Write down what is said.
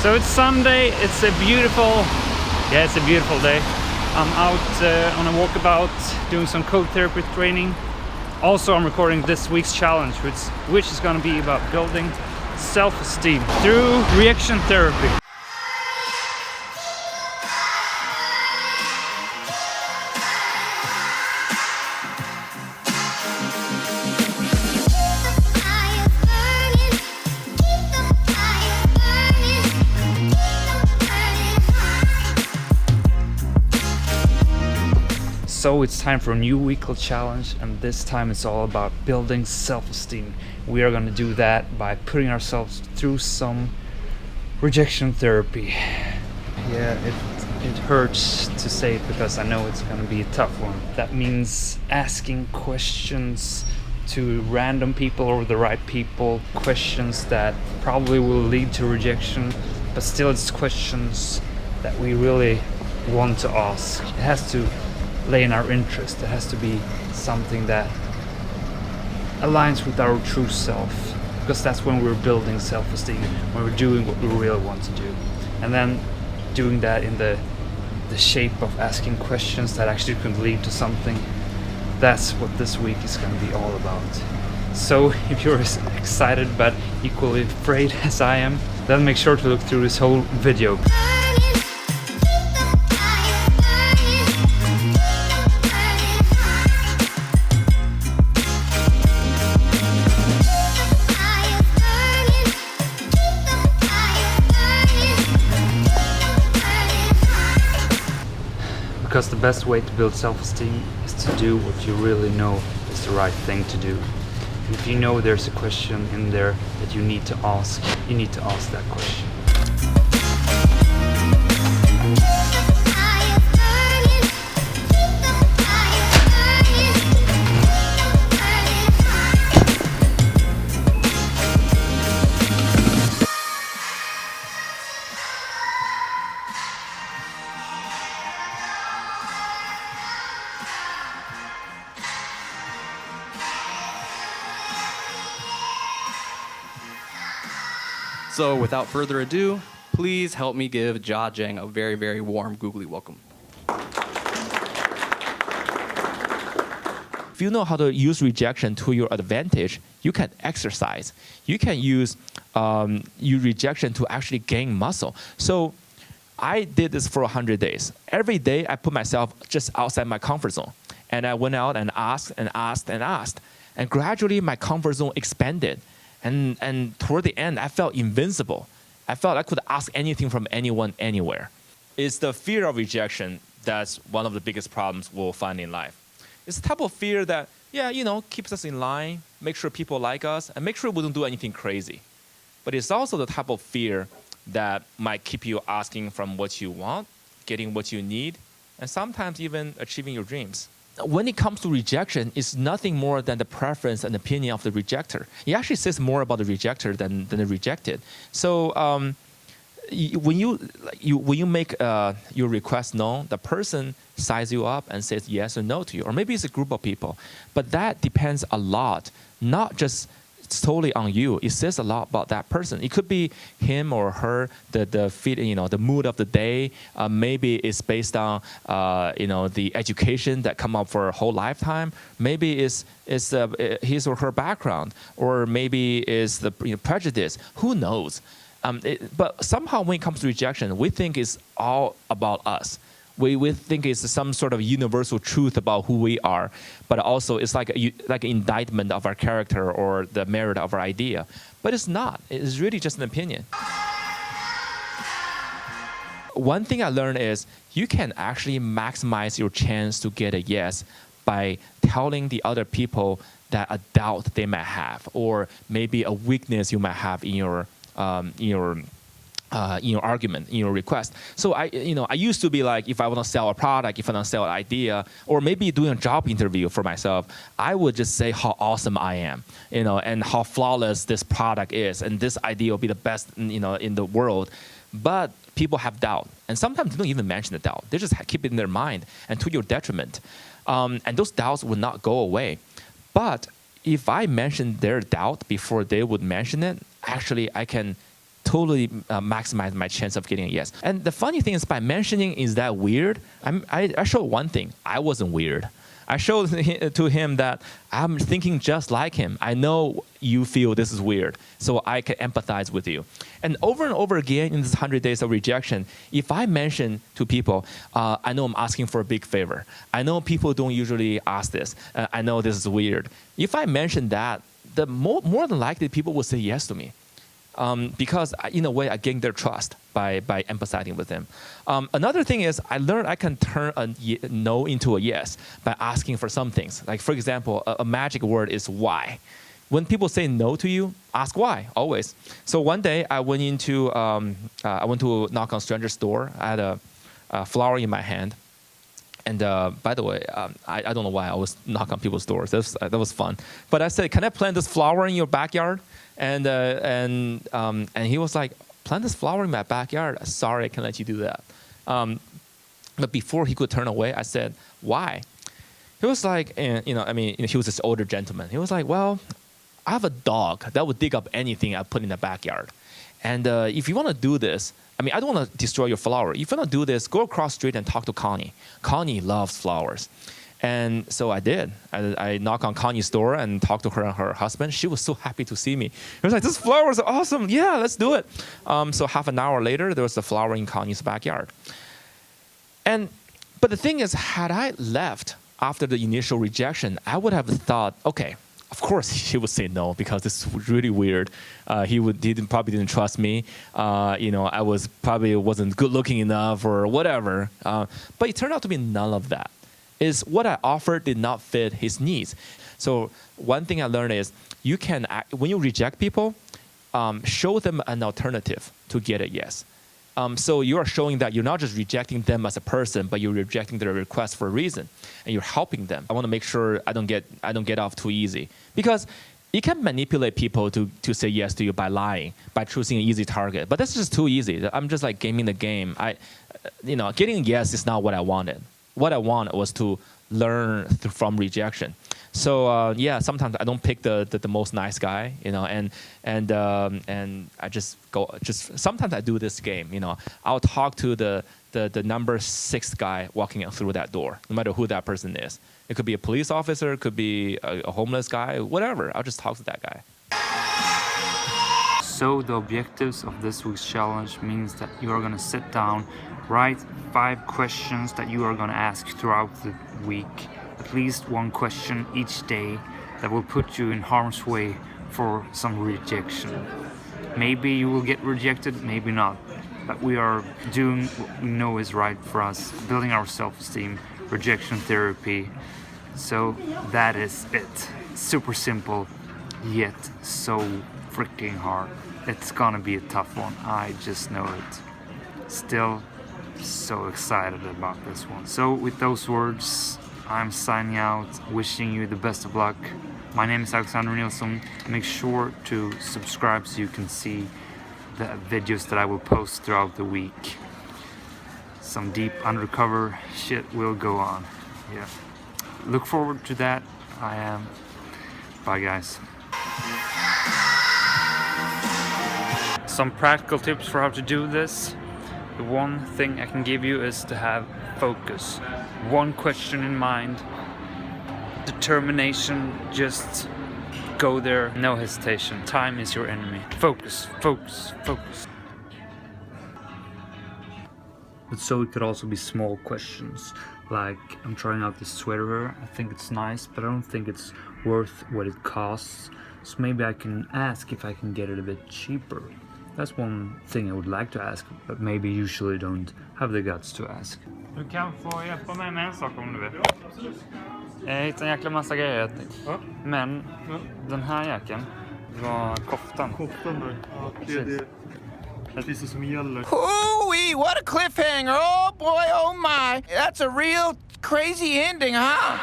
So it's Sunday, it's a beautiful day. I'm out on a walkabout doing some code therapy training. Also, I'm recording this week's challenge, which is going to be about building self-esteem through rejection therapy. So it's time for a new weekly challenge, and this time it's all about building self-esteem. We are going to do that by putting ourselves through some rejection therapy. Yeah, it hurts to say it because I know it's going to be a tough one. That means asking questions to random or the right people, questions that probably will lead to rejection, but still it's questions that we really want to ask. It has to lay in our interest. It has to be something that aligns with our true self, because that's when we're building self-esteem, when we're doing what we really want to do. And then doing that in the shape of asking questions that actually can lead to something. That's what this week is going to be all about. So if you're as excited but equally afraid as I am, then make sure to look through this whole video. Because the best way to build self-esteem is to do what you really know is the right thing to do. And if you know there's a question in there that you need to ask, you need to ask that question. So without further ado, please help me give Jang a very, very warm, googly welcome. If you know how to use rejection to your advantage, you can exercise. You can use your rejection to actually gain muscle. So I did this for 100 days. Every day I put myself just outside my comfort zone. And I went out and asked and asked and asked. And gradually my comfort zone expanded. And toward the end, I felt invincible. I felt I could ask anything from anyone, anywhere. It's the fear of rejection that's one of the biggest problems we'll find in life. It's the type of fear that, keeps us in line, make sure people like us, and make sure we don't do anything crazy. But it's also the type of fear that might keep you asking from what you want, getting what you need, and sometimes even achieving your dreams. When it comes to rejection, it's nothing more than the preference and opinion of the rejecter. It actually says more about the rejecter than the rejected. So when you make your request known, the person sizes you up and says yes or no to you, or maybe it's a group of people. But that depends a lot, not just solely on you. It says a lot about that person. It could be him or her, the mood of the day. Maybe it's based on the education that come up for a whole lifetime. Maybe it's his or her background, or maybe it's the prejudice. Who knows? But somehow when it comes to rejection, we think it's all about us. We think it's some sort of universal truth about who we are, but also it's like an indictment of our character or the merit of our idea. But it's not. It's really just an opinion. One thing I learned is you can actually maximize your chance to get a yes by telling the other people that a doubt they might have, or maybe a weakness you might have in your argument, in your request. So I used to be like, if I want to sell a product, if I want to sell an idea, or maybe doing a job interview for myself, I would just say how awesome I am, and how flawless this product is, and this idea will be the best, in the world. But people have doubt, and sometimes they don't even mention the doubt. They just keep it in their mind, and to your detriment. And those doubts would not go away. But if I mention their doubt before they would mention it, actually I can totally maximize my chance of getting a yes. And the funny thing is, by mentioning is that weird, I showed one thing: I wasn't weird. I showed to him that I'm thinking just like him. I know you feel this is weird, so I can empathize with you. And over again in this 100 days of rejection, if I mention to people, I know I'm asking for a big favor. I know people don't usually ask this. I know this is weird. If I mention that, the more than likely people will say yes to me. Because in a way I gain their trust by empathizing with them. Another thing is I learned I can turn a no into a yes by asking for some things. Like for example, a magic word is why. When people say no to you, ask why, always. So one day I went to knock on a stranger's door. I had a flower in my hand. And by the way, I don't know why I always knock on people's doors. That was fun. But I said, can I plant this flower in your backyard? And he was like, plant this flower in my backyard? Sorry, I can't let you do that. But before he could turn away, I said, why? He was like, he was this older gentleman. He was like, well, I have a dog that would dig up anything I put in the backyard. And if you want to do this, I don't want to destroy your flower. If you want to do this, go across the street and talk to Connie. Connie loves flowers. And so I did. I knocked on Connie's door and talked to her and her husband. She was so happy to see me. He was like, this flower is awesome. Yeah, let's do it. So half an hour later, there was a flower in Connie's backyard. But the thing is, had I left after the initial rejection, I would have thought, okay, of course he would say no because this is really weird. He probably didn't trust me. I probably wasn't good looking enough or whatever. But it turned out to be none of that. Is what I offered did not fit his needs. So one thing I learned is when you reject people, show them an alternative to get a yes. So you are showing that you're not just rejecting them as a person, but you're rejecting their request for a reason, and you're helping them. I want to make sure I don't get off too easy, because you can manipulate people to say yes to you by lying, by choosing an easy target. But that's just too easy. I'm just like gaming the game. Getting a yes is not what I wanted. What I wanted was to learn from rejection. So sometimes I don't pick the most nice guy, and I just sometimes I do this game, I'll talk to the number 6 guy walking through that door, no matter who that person is. It could be a police officer, it could be a homeless guy, whatever. I'll just talk to that guy. So the objectives of this week's challenge means that you are going to sit down, write 5 questions that you are going to ask throughout the week. At least one question each day that will put you in harm's way for some rejection. Maybe you will get rejected, maybe not. But we are doing what we know is right for us, building our self-esteem, rejection therapy. So that is it. Super simple, yet so freaking hard. It's gonna be a tough one, I just know it. Still so excited about this one. So with those words, I'm signing out, wishing you the best of luck. My name is Alexander Nilsson. Make sure to subscribe so you can see the videos that I will post throughout the week. Some deep undercover shit will go on. Yeah. Look forward to that. I am. Bye guys. Some practical tips for how to do this. The one thing I can give you is to have focus. One question in mind. Determination. Just go there. No hesitation. Time is your enemy. Focus, focus, focus. But so it could also be small questions. Like, I'm trying out this sweater. I think it's nice, but I don't think it's worth what it costs. So maybe I can ask if I can get it a bit cheaper. That's one thing I would like to ask, but maybe usually don't have the guts to ask. Du kan få hjälpa mig med en sak om du vill. Jag hittade en jäkla massa grejer. Ja. Men den här jackan var koftan. Koftan där. Ja, det är det som gäller. Hoo-wee, what a cliffhanger. Oh boy, oh my. That's a real crazy ending, huh?